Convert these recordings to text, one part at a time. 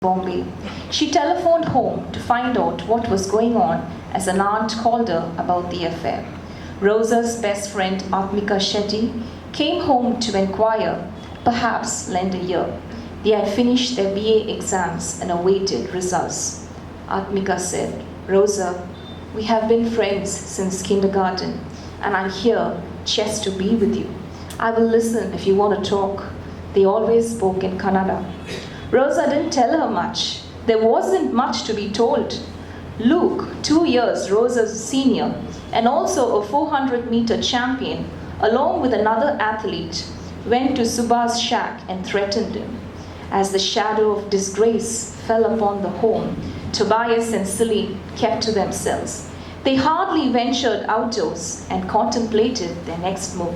Bombay. She telephoned home to find out what was going on as an aunt called her about the affair. Rosa's best friend Atmika Shetty came home to inquire, perhaps lend a ear. They had finished their BA exams and awaited results. Atmika said, "Rosa, we have been friends since kindergarten, and I'm here just to be with you. I will listen if you want to talk." They always spoke in Kannada. Rosa didn't tell her much. There wasn't much to be told. Luke, 2 years Rosa's senior, and also a 400-meter champion, along with another athlete, went to Subha's shack and threatened him. As the shadow of disgrace fell upon the home, Tobias and Celine kept to themselves. They hardly ventured outdoors and contemplated their next move.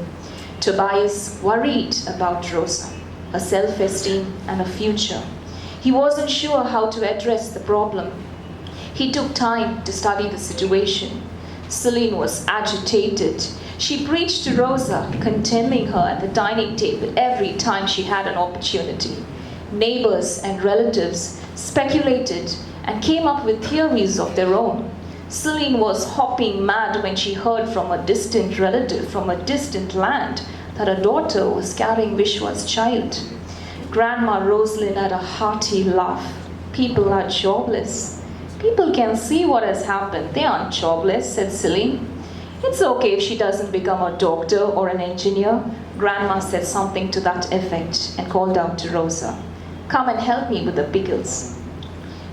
Tobias worried about Rosa, her self-esteem and her future. He wasn't sure how to address the problem. He took time to study the situation. Celine was agitated. She preached to Rosa, condemning her at the dining table every time she had an opportunity. Neighbors and relatives speculated and came up with theories of their own. Celine was hopping mad when she heard from a distant relative from a distant land that her daughter was carrying Vishwa's child. Grandma Rosalind had a hearty laugh. "People are jobless. People can see what has happened. They aren't jobless," said Celine. "It's okay if she doesn't become a doctor or an engineer." Grandma said something to that effect and called out to Rosa, "Come and help me with the pickles."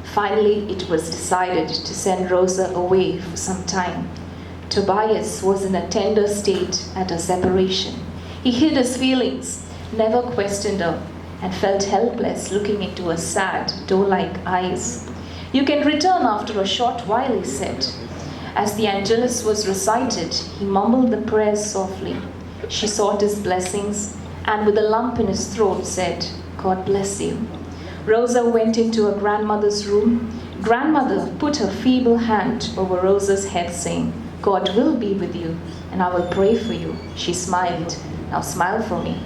Finally, it was decided to send Rosa away for some time. Tobias was in a tender state at her separation. He hid his feelings, never questioned her, and felt helpless looking into her sad, doe-like eyes. "You can return after a short while," he said. As the Angelus was recited, he mumbled the prayers softly. She sought his blessings and with a lump in his throat said, "God bless you." Rosa went into her grandmother's room. Grandmother put her feeble hand over Rosa's head saying, "God will be with you and I will pray for you." She smiled. "Now smile for me."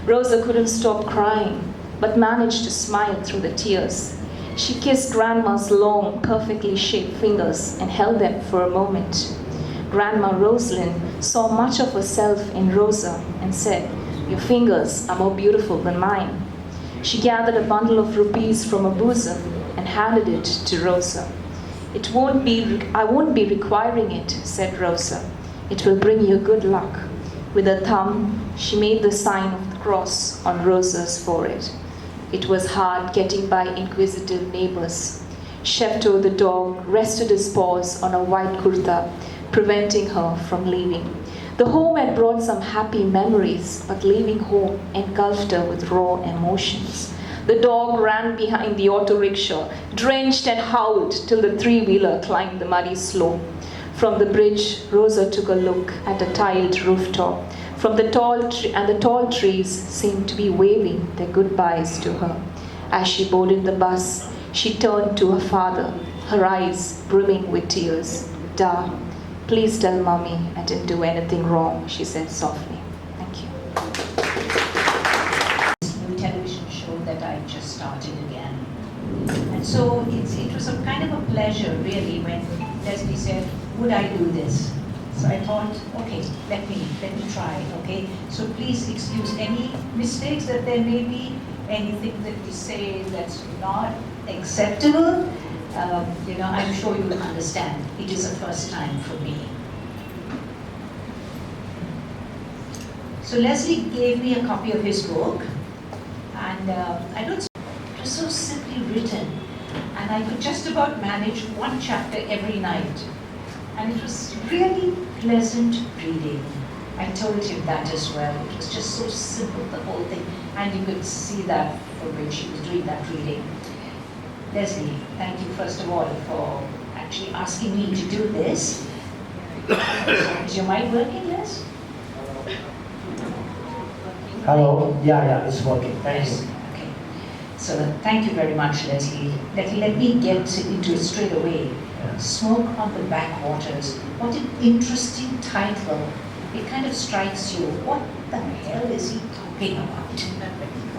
Rosa couldn't stop crying but managed to smile through the tears. She kissed Grandma's long, perfectly shaped fingers and held them for a moment. Grandma Rosalind saw much of herself in Rosa and said, "Your fingers are more beautiful than mine." She gathered a bundle of rupees from her bosom and handed it to Rosa. I won't be requiring it," said Rosa. "It will bring you good luck." With her thumb, she made the sign of the cross on Rosa's forehead. It was hard getting by inquisitive neighbors. Shefto the dog rested his paws on a white kurta, preventing her from leaving. The home had brought some happy memories, but leaving home engulfed her with raw emotions. The dog ran behind the auto rickshaw, drenched and howled till the three-wheeler climbed the muddy slope. From the bridge, Rosa took a look at a tiled rooftop. From the tall trees seemed to be waving their goodbyes to her. As she boarded the bus, she turned to her father, her eyes brimming with tears. "Da, please tell Mommy I didn't do anything wrong," she said softly. Thank you. This new television show that I just started again. And so it was a kind of a pleasure really when Leslie said, "Would I do this?" So I thought, okay, let me try, okay? So please excuse any mistakes that there may be, anything that we say that's not acceptable. I'm sure you will understand. It is a first time for me. So Leslie gave me a copy of his book, and it was so simply written, and I could just about manage one chapter every night. And it was really pleasant reading. I told him that as well. It was just so simple, the whole thing. And you could see that for when she was doing that reading. Leslie, thank you first of all for actually asking me to do this. Is your mic working, Les? Hello? Yeah, it's working. Thank you. Okay. So thank you very much, Leslie. Let me get into it straight away. Smoke on the Backwaters. What an interesting title. It kind of strikes you. What the hell is he talking about?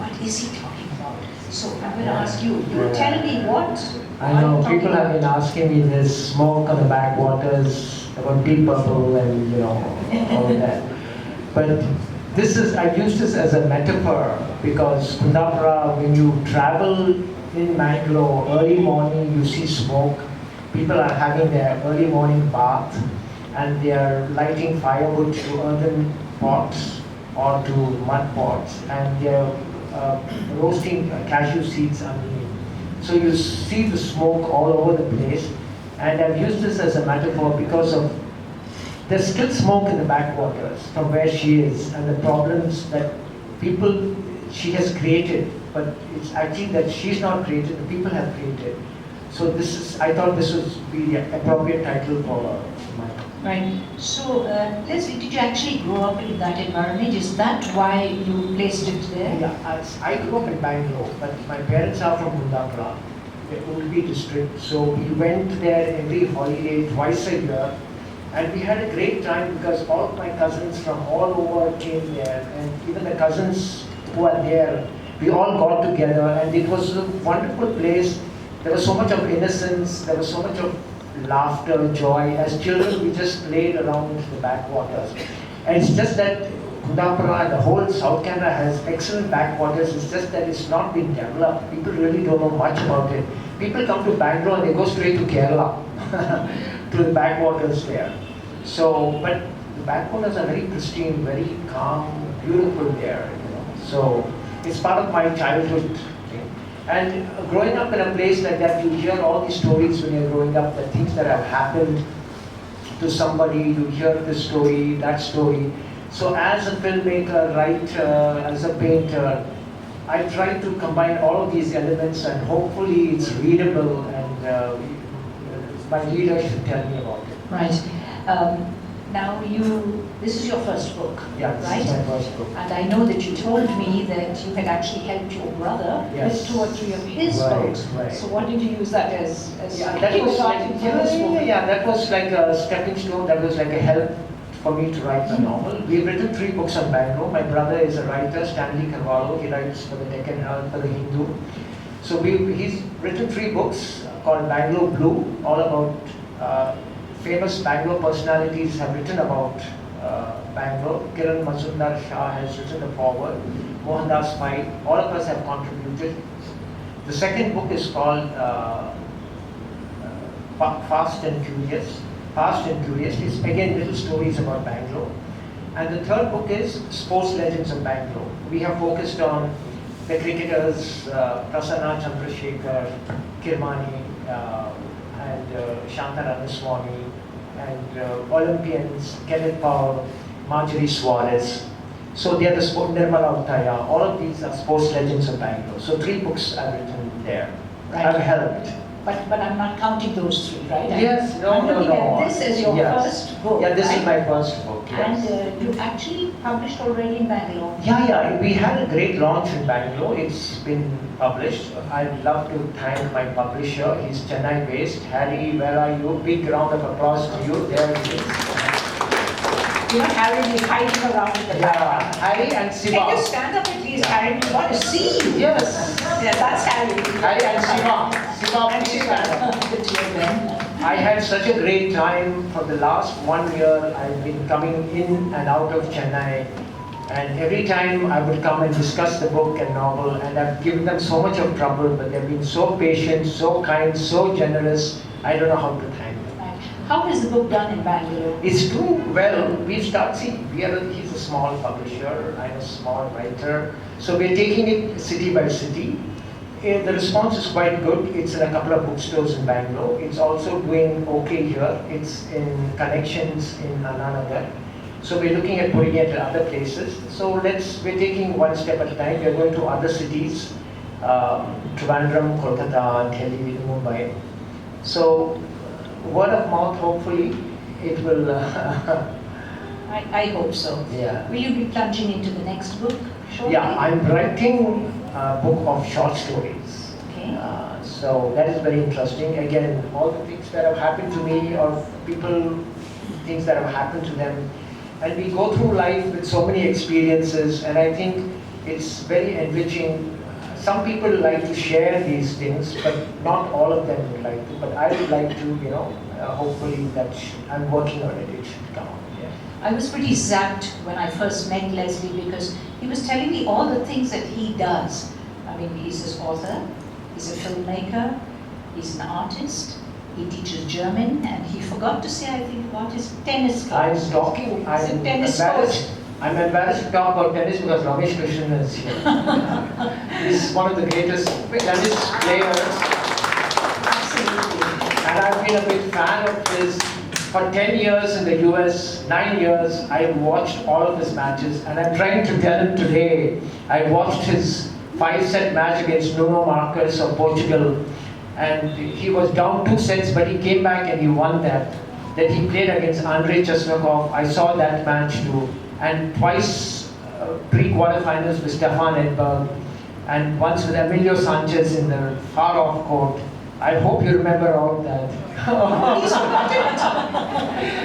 What is he talking about? So I'm going to ask you, tell me what I are know you talking people have been about? asking me this smoke on the backwaters about deep purple and all that. But this is, I use this as a metaphor because Kundapura, when you travel in Mangalore, early morning you see smoke. People are having their early morning bath and they are lighting firewood to earthen pots or to mud pots and they are roasting cashew seeds underneath. So you see the smoke all over the place, and I've used this as a metaphor because of there's still smoke in the backwaters from where she is and the problems that people she has created, but it's actually that she's not created, the people have created. So this is, I thought this would be the appropriate title for my. Right. So, Leslie, did you actually grow up in that environment? Is that why you placed it there? Yeah, I grew up in Bangalore, but my parents are from Kundapura, the Ulpi district. So we went there every holiday twice a year, and we had a great time because all of my cousins from all over came there, and even the cousins who are there, we all got together, and it was a wonderful place. There was so much of innocence, there was so much of laughter, joy. As children, we just played around the backwaters. And it's just that Kundapura and the whole South Canada has excellent backwaters. It's just that it's not been developed. People really don't know much about it. People come to Bangalore and they go straight to Kerala, to the backwaters there. So, but the backwaters are very pristine, very calm, beautiful there. So, it's part of my childhood thing. And growing up in a place like that, you hear all these stories when you're growing up, the things that have happened to somebody, you hear this story, that story. So as a filmmaker, writer, as a painter, I try to combine all of these elements and hopefully it's readable and my reader should tell me about it. Right. Now this is your first book, Yeah, right? this is my first book. And I know that you told me that you had actually helped your brother Yes. with 2 or 3 of his Right, books. right. So what did you use that as Yeah, that was like, writing for this book? that was like a stepping stone, that was like a help for me to write my novel. We've written 3 books on Bangalore. My brother is a writer, Stanley Carvalho, he writes for the Deccan Herald, for the Hindu. So he's written 3 books called Bangalore Blue, all about famous Bangalore personalities have written about Bangalore. Kiran Mazumdar Shah has written the foreword, Mohandas Pai, all of us have contributed. The second book is called Fast and Curious. Fast and Curious is again little stories about Bangalore. And the third book is Sports Legends of Bangalore. We have focused on the cricketers Prasanna Chandrasekhar, Kirmani, and Shanta Ramaswamy, and Olympians, Kenneth Powell, Marjorie Suarez. So they are the Nirmala Uttaya. All of these are sports legends of Bangalore. So 3 books I've written there. Right. I've helped. But I'm not counting those 3, right? Yes, I'm no. looking at this as your Yes. first book, Yeah, this right? is my first book, yes. And you actually published already in Bangalore. Yeah, we had a great launch in Bangalore. It's been published. I'd love to thank my publisher. He's Chennai based. Harry, where are you? Big round of applause to you. There it is. You know, Harry is hiding around in the background. Harry and Can Siva. you stand up at least, Harry? We want to see you. Yes. Yeah, that's Harry. Harry and Siva. Siva, And please Shiva, stand up. the 2 of them. I had such a great time for the last 1 year. I've been coming in and out of Chennai, and every time I would come and discuss the book and novel, and I've given them so much of trouble, but they've been so patient, so kind, so generous. I don't know how to thank them. Right. How is the book done in Bangalore? It's doing well. He's a small publisher, I'm a small writer. So we're taking it city by city. The response is quite good. It's in a couple of bookstores in Bangalore. It's also doing okay here. It's in connections in Ananagar. So we're looking at putting it in other places. So we're taking one step at a time. We're going to other cities, Trivandrum, Kolkata, Delhi, Mumbai. So word of mouth, hopefully, it will. I hope so. Yeah. Will you be plunging into the next book shortly? Yeah, I'm writing a book of short stories. Okay. So that is very interesting. Again, all the things that have happened to me or people, things that have happened to them. And we go through life with so many experiences, and I think it's very enriching. some people like to share these things, but not all of them would like to. But I would like to, hopefully I'm working on it. It should come out. Yeah. I was pretty zapped when I first met Leslie because he was telling me all the things that he does. I mean, he's an author, he's a filmmaker, he's an artist, he teaches German, and he forgot to say, I think, about his tennis club. I'm embarrassed to talk about tennis because Ramesh Krishnan is here. He's one of the greatest tennis players. Absolutely. And I've been a big fan of his. For 10 years in the US, 9 years, I've watched all of his matches, and I'm trying to tell him today, I watched his 5-set match against Nuno Marques of Portugal, and he was down 2 sets, but he came back and he won that. Then he played against Andrei Chesnokov. I saw that match too. And twice pre-quarterfinals with Stefan Edberg, and once with Emilio Sanchez in the far-off court. I hope you remember all that. He's forgotten it.